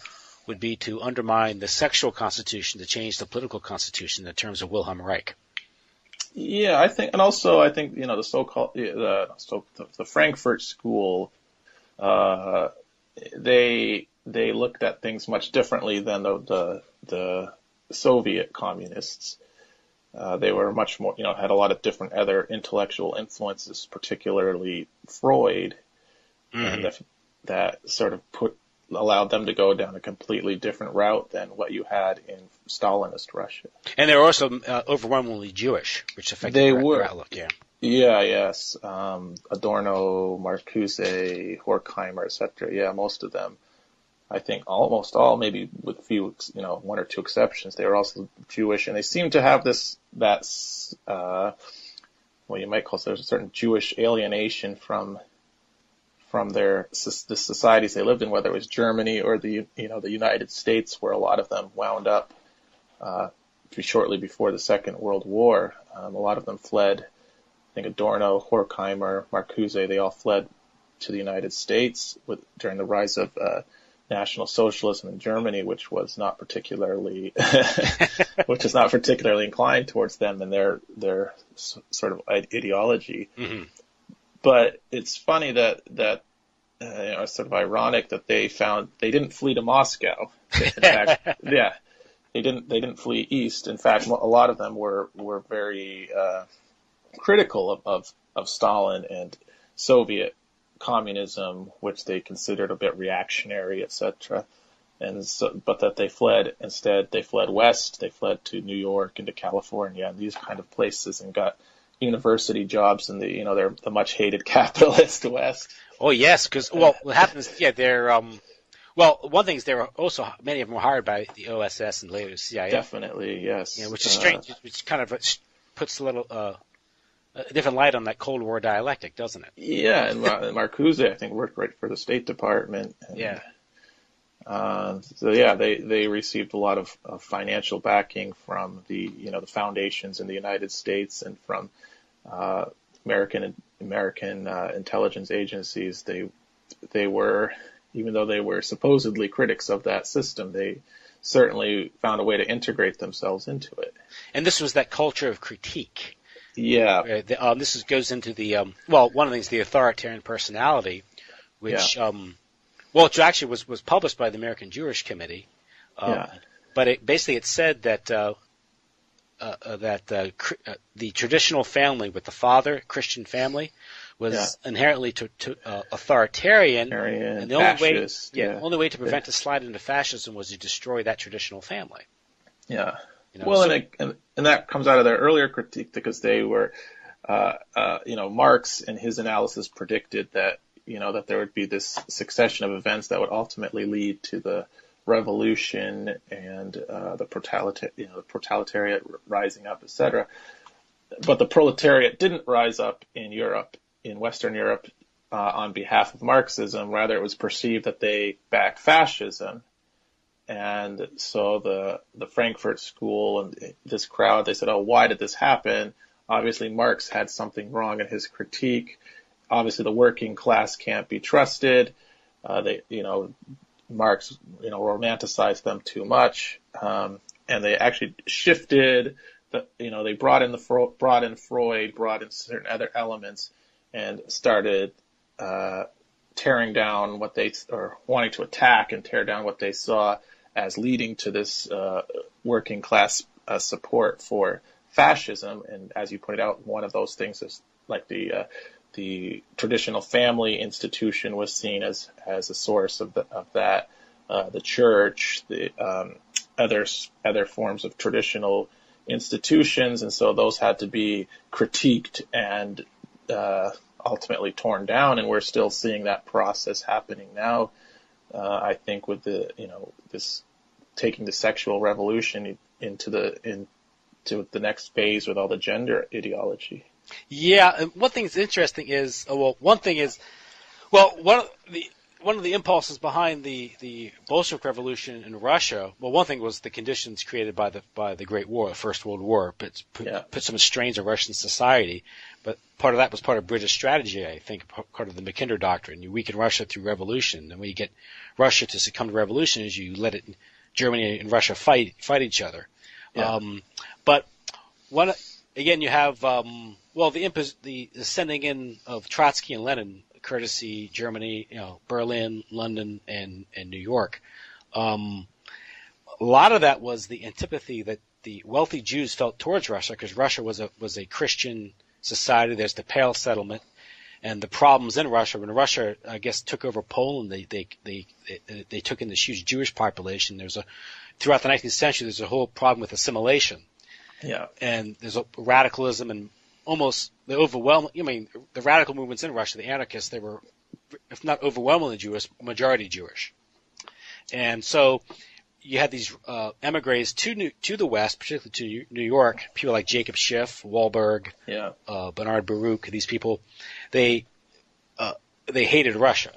would be to undermine the sexual constitution to change the political constitution in terms of Wilhelm Reich. Yeah, I think the so-called the Frankfurt School, they looked at things much differently than the Soviet communists. They were much more, had a lot of different other intellectual influences, particularly Freud, and that sort of allowed them to go down a completely different route than what you had in Stalinist Russia. And they were also overwhelmingly Jewish, which affected their outlook. Yeah, yes. Adorno, Marcuse, Horkheimer, etc. Yeah, most of them. I think almost all, maybe with few, one or two exceptions, they were also Jewish, and they seem to have that you might call a certain Jewish alienation from the societies they lived in, whether it was Germany or the United States, where a lot of them wound up shortly before the Second World War. A lot of them fled. I think Adorno, Horkheimer, Marcuse, they all fled to the United States during the rise of National Socialism in Germany, which was not particularly inclined towards them and their sort of ideology. Mm-hmm. But it's funny that it's sort of ironic that they didn't flee to Moscow. In fact, yeah, they didn't flee east. In fact, a lot of them were very critical of Stalin and Soviet communism, which they considered a bit reactionary, etc. But that they fled instead. They fled west. They fled to New York and to California and these kind of places, and got university jobs in they're the much hated capitalist West. Oh yes, because what happens? Yeah, they're one thing is they were also, many of them were hired by the OSS and later the CIA. Definitely, yes. Yeah, which is strange. Which kind of puts a little a different light on that Cold War dialectic, doesn't it? Yeah, and Marcuse, I think, worked right for the State Department. And, yeah. They received a lot of financial backing from the foundations in the United States and from American intelligence agencies. They were, even though they were supposedly critics of that system, they certainly found a way to integrate themselves into it. And this was that culture of critique. Yeah. This goes into the one of the things, the authoritarian personality, which which actually was published by the American Jewish Committee. But it said that the traditional family with the father, Christian family, was inherently authoritarian, and the only way to prevent a slide into fascism was to destroy that traditional family. Yeah. And that comes out of their earlier critique, because they were, Marx in his analysis predicted that, that there would be this succession of events that would ultimately lead to the revolution and the proletariat rising up, etc. But the proletariat didn't rise up in Europe, in Western Europe, on behalf of Marxism. Rather, it was perceived that they backed fascism. And so the Frankfurt School and this crowd, they said, oh, why did this happen? Obviously, Marx had something wrong in his critique. Obviously, the working class can't be trusted. Marx, romanticized them too much. And they actually shifted they brought in Freud, brought in certain other elements, and started tearing down wanting to attack and tear down what they saw as leading to this working class support for fascism. And as you pointed out, one of those things is like the traditional family institution was seen as a source of that. The church, the other forms of traditional institutions, and so those had to be critiqued and ultimately torn down, and we're still seeing that process happening now. I think with this taking the sexual revolution into the next phase with all the gender ideology. Yeah, and one thing that's interesting is one of the impulses behind the Bolshevik Revolution in Russia. Well, one thing was the conditions created by the Great War, the First World War, put some strains on Russian society. But part of that was part of British strategy, I think, part of the Mackinder Doctrine. You weaken Russia through revolution, and when you get Russia to succumb to revolution, is you let Germany and Russia fight each other. Yeah. But you have the sending in of Trotsky and Lenin, courtesy Germany, Berlin, London, and New York. A lot of that was the antipathy that the wealthy Jews felt towards Russia, because Russia was a Christian society. There's the Pale Settlement, and the problems in Russia. When Russia, I guess, took over Poland, they took in this huge Jewish population. Throughout the 19th century, there's a whole problem with assimilation. Yeah. And there's a radicalism and almost the overwhelming. The radical movements in Russia, the anarchists, they were, if not overwhelmingly Jewish, majority Jewish. And so you had these emigres to the West, particularly to New York. People like Jacob Schiff, Wahlberg, Bernard Baruch. These people, they hated Russia.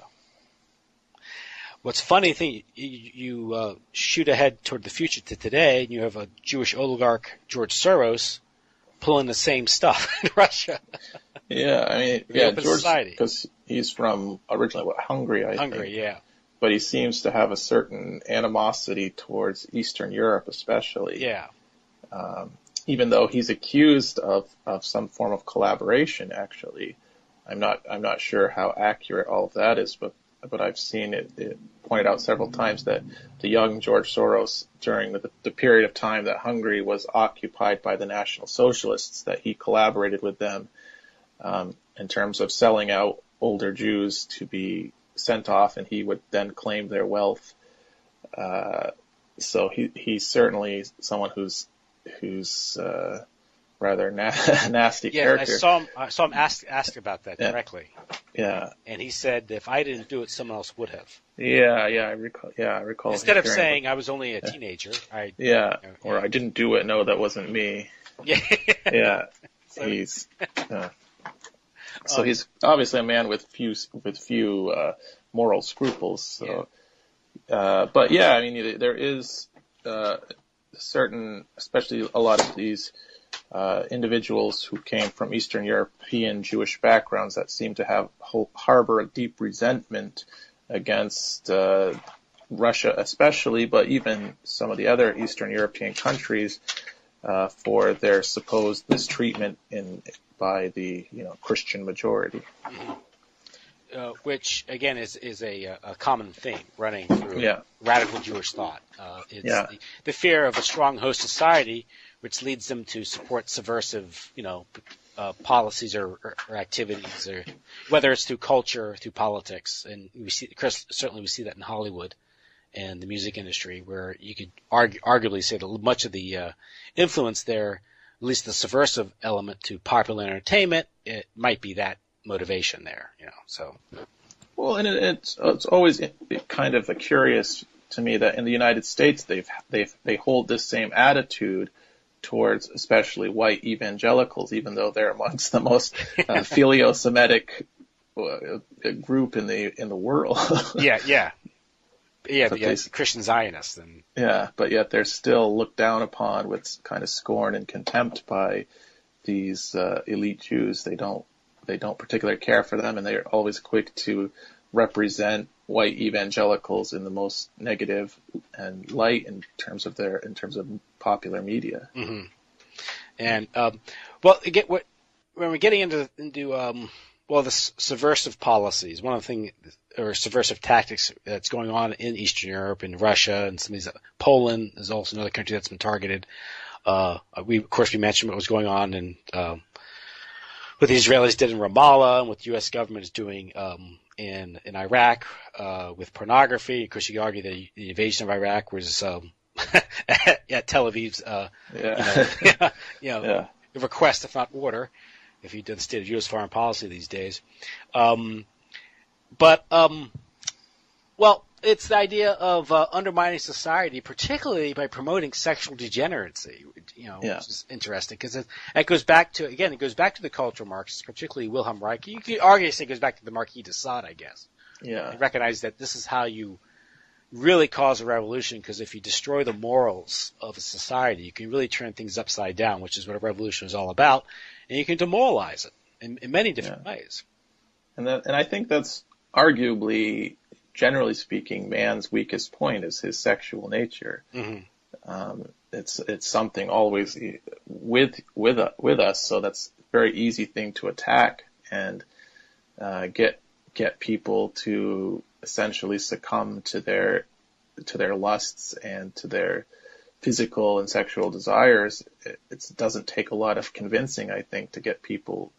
What's funny thing, you shoot ahead toward the future to today, and you have a Jewish oligarch, George Soros, pulling the same stuff in Russia. Yeah, George, because he's from originally Hungary, I think. Hungary, yeah. But he seems to have a certain animosity towards Eastern Europe, especially. Yeah. Even though he's accused of some form of collaboration, actually, I'm not sure how accurate all of that is, but I've seen it pointed out several times that the young George Soros, during the period of time that Hungary was occupied by the National Socialists, that he collaborated with them in terms of selling out older Jews to be sent off, and he would then claim their wealth. So he's certainly someone who's rather nasty character. I saw him asked about that directly. Yeah. And he said, if I didn't do it, someone else would have. Yeah, I recall. Instead of saying I was only a teenager, I didn't do it. No, that wasn't me. Yeah. Yeah. So he's obviously a man with few moral scruples. So, but yeah, there is certain, especially a lot of these individuals who came from Eastern European Jewish backgrounds that seem to harbor a deep resentment against Russia, especially, but even some of the other Eastern European countries for their supposed mistreatment by the Christian majority. Mm-hmm. Which again is a common theme running through radical Jewish thought. It's the fear of a strong host society, which leads them to support subversive, policies or activities, or whether it's through culture or through politics. And we see that in Hollywood and the music industry, where you could arguably say that much of the influence there, at least the subversive element to popular entertainment, it might be that motivation there. So. Well, and it's always kind of curious to me that in the United States they hold this same attitude towards especially white evangelicals, even though they're amongst the most phileo-Semitic group in the world. Yeah, Christian Zionists. But yet they're still looked down upon with kind of scorn and contempt by these elite Jews. They don't particularly care for them, and they're always quick to represent white evangelicals in the most negative and light in terms of popular media. Mm-hmm. And when we're getting into the subversive policies, one of the things, or subversive tactics that's going on in Eastern Europe and Russia and some of these, Poland is also another country that's been targeted. We mentioned what was going on in what the Israelis did in Ramallah and what the U.S. government is doing in Iraq with pornography. Of course, you could argue that the invasion of Iraq was at Tel Aviv's request, if not order, if he did the state of U.S. foreign policy these days. It's the idea of undermining society, particularly by promoting sexual degeneracy, which is interesting, because it goes back to the cultural Marxists, particularly Wilhelm Reich. You could argue it goes back to the Marquis de Sade, I guess. Yeah. And recognize that this is how you really cause a revolution, because if you destroy the morals of a society, you can really turn things upside down, which is what a revolution is all about, and you can demoralize it in many different ways. And I think that's arguably, generally speaking, man's weakest point is his sexual nature. Mm-hmm. It's something always with us, so that's a very easy thing to attack and get people to essentially succumb to their lusts and to their physical and sexual desires. It doesn't take a lot of convincing, I think, to get people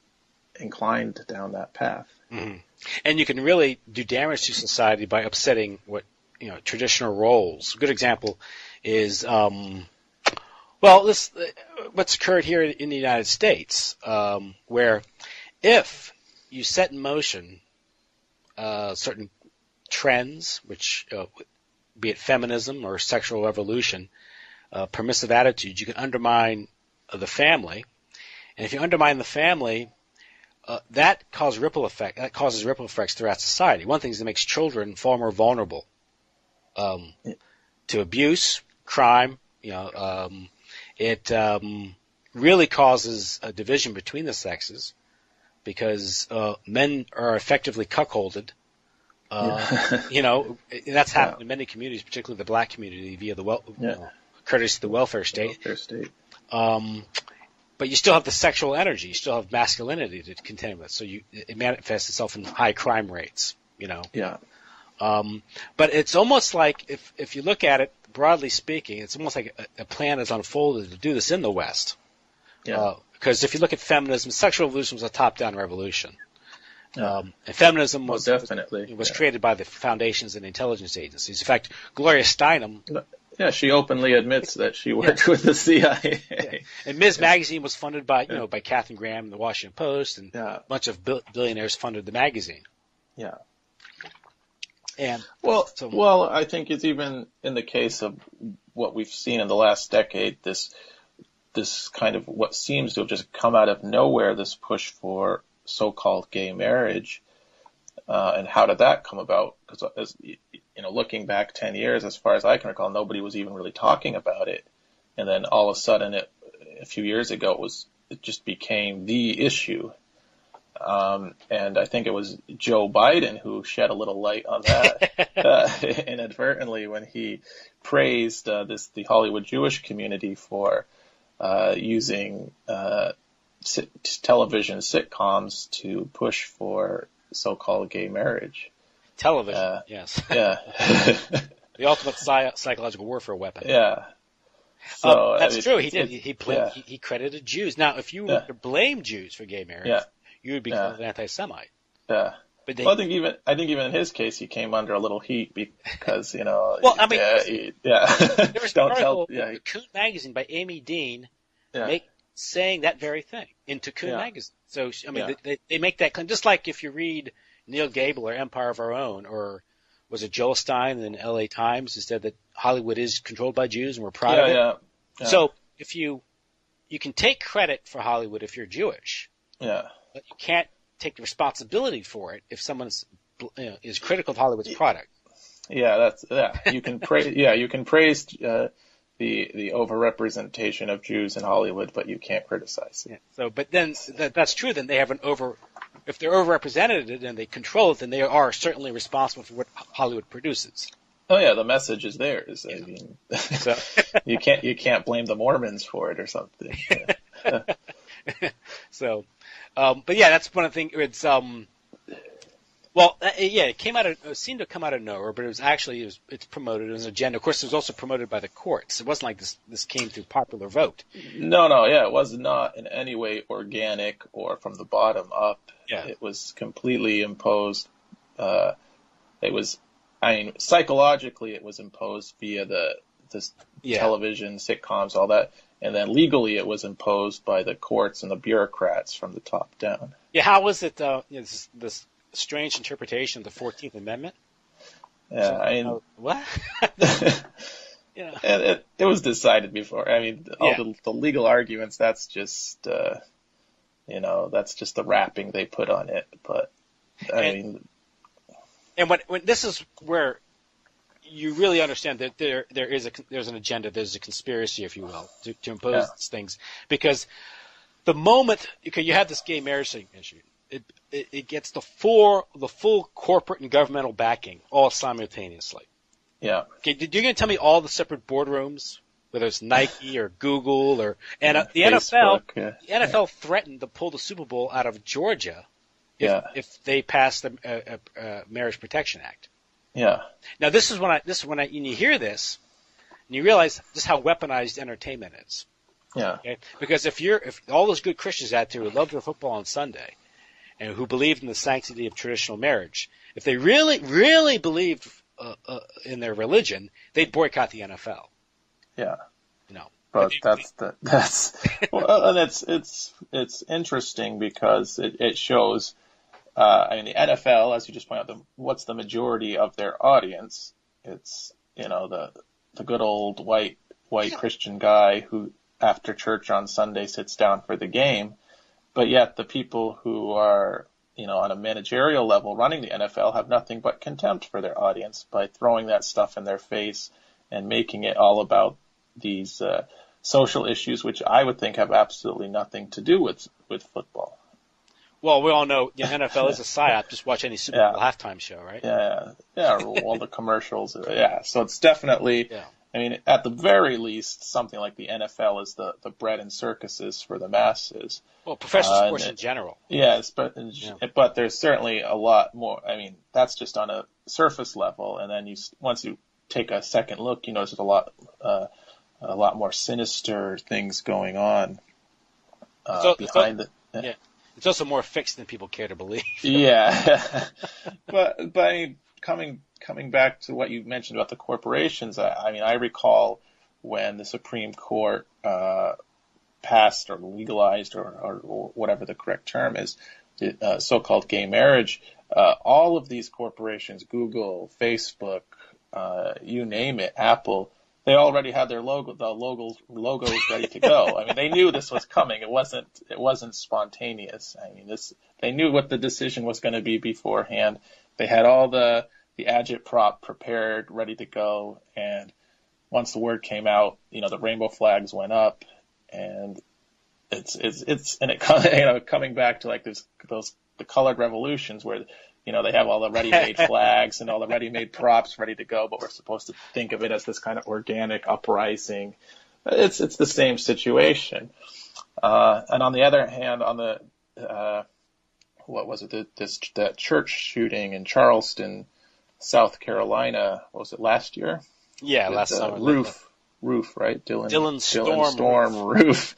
inclined down that path. Mm-hmm. And you can really do damage to society by upsetting traditional roles. A good example is what's occurred here in the United States, where if you set in motion certain trends, which be it feminism or sexual evolution, permissive attitudes, you can undermine the family. And if you undermine the family, that causes ripple effects throughout society. One thing is it makes children far more vulnerable to abuse, crime. It really causes a division between the sexes, because men are effectively cuckolded. That's happened in many communities, particularly the black community, via courtesy of the welfare state. But you still have the sexual energy, you still have masculinity to contend with, so it manifests itself in high crime rates. But it's almost like, if you look at it broadly speaking, it's almost like a plan has unfolded to do this in the West. Because if you look at feminism, sexual revolution was a top-down revolution. And feminism was created by the foundations and intelligence agencies. In fact, Gloria Steinem. Yeah, she openly admits that she worked with the CIA. And Ms. Magazine was funded by Katharine Graham and the Washington Post, and a bunch of billionaires funded the magazine. Yeah. And I think it's even in the case of what we've seen in the last decade, this kind of what seems to have just come out of nowhere, this push for so-called gay marriage, and how did that come about? Because looking back 10 years, as far as I can recall, nobody was even really talking about it, and then all of a sudden, a few years ago, it just became the issue. And I think it was Joe Biden who shed a little light on that inadvertently when he praised the Hollywood Jewish community for using television sitcoms to push for so-called gay marriage. Television, yes. Yeah. The ultimate psychological warfare weapon. Yeah. So That's true. He did. He credited Jews. Now, if you were yeah, to blame Jews for gay marriage, yeah, you would be called an anti-Semite. yeah. But Well, I think even in his case, he came under a little heat because well, I mean, there was an don't article tell, in Cocoon magazine by Amy Dean yeah, saying that very thing in Cocoon yeah, magazine. So I mean, yeah, they make that claim. Just like if you read Neil Gable or Empire of Our Own, or was it Joel Stein in the L.A. Times, who said that Hollywood is controlled by Jews and we're proud of it. yeah. So if you can take credit for Hollywood if you're Jewish, Yeah. but you can't take the responsibility for it if someone is critical of Hollywood's product. Yeah, You can praise. Yeah, you can praise the overrepresentation of Jews in Hollywood, but you can't criticize it. Yeah. So, but then that's true. Then they have if they're overrepresented and they control it, then they are certainly responsible for what Hollywood produces. Oh yeah, the message is theirs. I mean, so you can't blame the Mormons for it or something. Yeah. So, but yeah, that's one of the things. It's it seemed to come out of nowhere, but it's promoted as an agenda. Of course, it was also promoted by the courts. It wasn't like this came through popular vote. No, yeah, it was not in any way organic or from the bottom up. Yeah. It was completely imposed. Psychologically, it was imposed via the television, sitcoms, all that. And then legally, it was imposed by the courts and the bureaucrats from the top down. Yeah, how was it, this strange interpretation of the 14th Amendment? Yeah, what? And it was decided before. I mean, the legal arguments, that's just, that's just the wrapping they put on it. But, And when this is where you really understand that there's an agenda, there's a conspiracy, if you will, to impose these things. Because the moment you have this gay marriage thing issue, it gets the full corporate and governmental backing all simultaneously. Yeah. Okay, you're going to tell me all the separate boardrooms, whether it's Nike or Google the Facebook, NFL. The NFL threatened to pull the Super Bowl out of Georgia if they pass the Marriage Protection Act. Yeah. Now this is when you hear this, and you realize just how weaponized entertainment is. Yeah. Okay? Because if all those good Christians out there who love their football on Sunday, and who believed in the sanctity of traditional marriage, if they really, really believed in their religion, they'd boycott the NFL. Yeah. But it's interesting because it shows. The NFL, as you just pointed out, what's the majority of their audience? It's the good old white Christian guy who after church on Sunday sits down for the game. But yet the people who are, on a managerial level running the NFL have nothing but contempt for their audience by throwing that stuff in their face and making it all about these social issues, which I would think have absolutely nothing to do with football. Well, we all know NFL is a psyop. Just watch any Super Bowl halftime show, right? Yeah, all the commercials. Yeah, so it's definitely. Yeah. I mean, at the very least, something like the NFL is the bread and circuses for the masses. Well, professional sports in general. Yes, but there's certainly a lot more. I mean, that's just on a surface level, and then once you take a second look, there's a lot more sinister things going on behind it. Yeah. It's also more fixed than people care to believe. Yeah, but I mean, coming back to what you mentioned about the corporations, I recall when the Supreme Court passed or legalized or whatever the correct term is, so-called gay marriage. All of these corporations, Google, Facebook, you name it, Apple, they already had their logos ready to go. I mean, they knew this was coming. It wasn't spontaneous. I mean, they knew what the decision was going to be beforehand. They had all the agitprop prepared, ready to go. And once the word came out, the rainbow flags went up, and coming back to like the colored revolutions where they have all the ready-made flags and all the ready-made props ready to go, but we're supposed to think of it as this kind of organic uprising. It's the same situation. And on the other hand, on the what was it? That church shooting in Charleston, South Carolina. What was it, last year? Yeah, last summer. Roof. Roof, right? Dylan Storm Roof.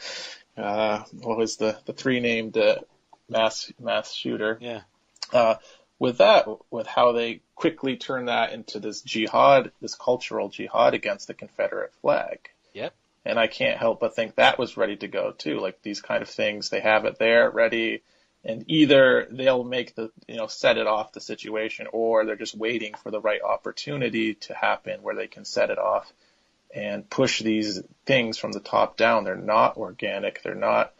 What was the three named mass shooter? Yeah. With how they quickly turned that into this jihad, this cultural jihad against the Confederate flag. Yep. And I can't help but think that was ready to go too. Like these kind of things, they have it there ready, and either they'll make set it off the situation, or they're just waiting for the right opportunity to happen where they can set it off and push these things from the top down. They're not organic. They're not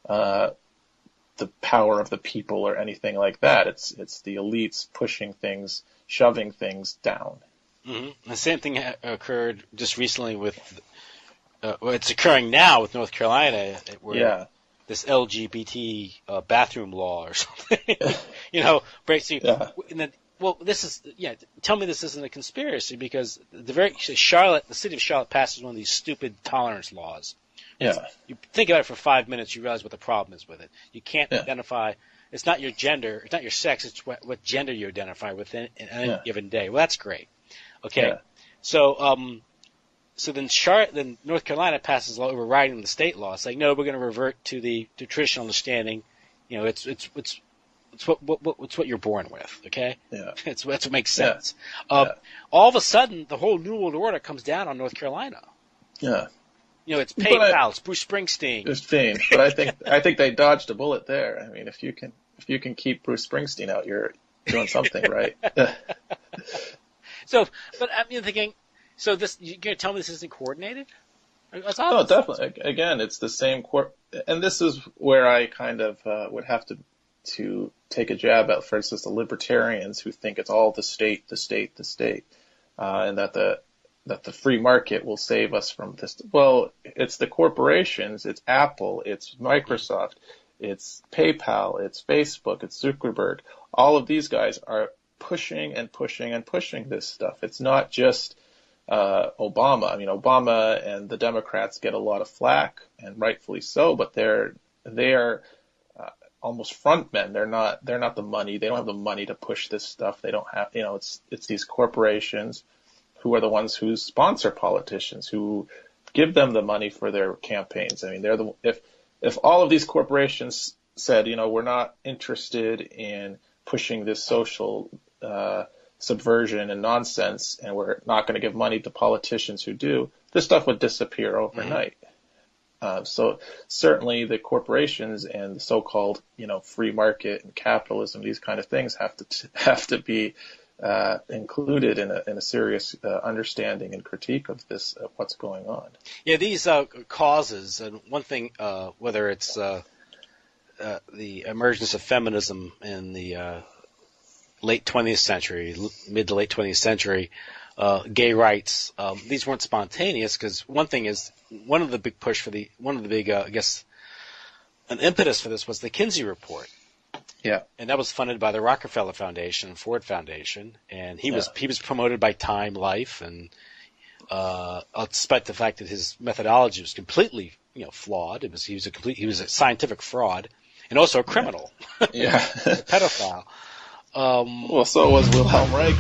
the power of the people or anything like that. It's the elites pushing things, shoving things down. Mm-hmm. The same thing occurred just recently with. It's occurring now with North Carolina, where this LGBT bathroom law or something, breaks you. Yeah. Tell me this isn't a conspiracy, because the city of Charlotte passes one of these stupid tolerance laws. Yeah. You think about it for 5 minutes, you realize what the problem is with it. You can't identify. It's not your gender. It's not your sex. It's what gender you identify with in any given day. Well, that's great. Okay. Yeah. So then North Carolina passes a law overriding the state law, saying no, we're going to revert to the traditional understanding. It's what you're born with. Okay. Yeah. That's what makes sense. Yeah. All of a sudden, the whole New World Order comes down on North Carolina. Yeah. It's PayPal, it's Bruce Springsteen. But I think they dodged a bullet there. I mean, if you can keep Bruce Springsteen out, you're doing something right. But I'm thinking. So you're going to tell me this isn't coordinated? That's awesome. No, definitely. Again, it's the same and this is where I kind of would have to take a jab at, for instance, the libertarians who think it's all the state, and that the free market will save us from this. Well, it's the corporations, it's Apple, it's Microsoft, it's PayPal, it's Facebook, it's Zuckerberg. All of these guys are pushing and pushing and pushing this stuff. It's not just Obama. I mean, Obama and the Democrats get a lot of flack, and rightfully so, but they are almost front men. They're not the money. They don't have the money to push this stuff. They don't have, it's these corporations who are the ones who sponsor politicians, who give them the money for their campaigns. I mean, if all of these corporations said, we're not interested in pushing this social subversion and nonsense, and we're not going to give money to politicians who do, this stuff would disappear overnight. Mm-hmm. So certainly the corporations and the so-called, free market and capitalism, these kind of things have to be included in a serious understanding and critique of this, what's going on. Yeah, these causes, and one thing, whether it's the emergence of feminism in the late 20th century, mid to late 20th century, gay rights, these weren't spontaneous, because one of the big an impetus for this was the Kinsey Report. Yeah. And that was funded by the Rockefeller Foundation and Ford Foundation, and he was promoted by Time Life, and despite the fact that his methodology was completely, flawed, he was a scientific fraud, and also a criminal. Yeah. A pedophile. Well, so was Wilhelm Reich.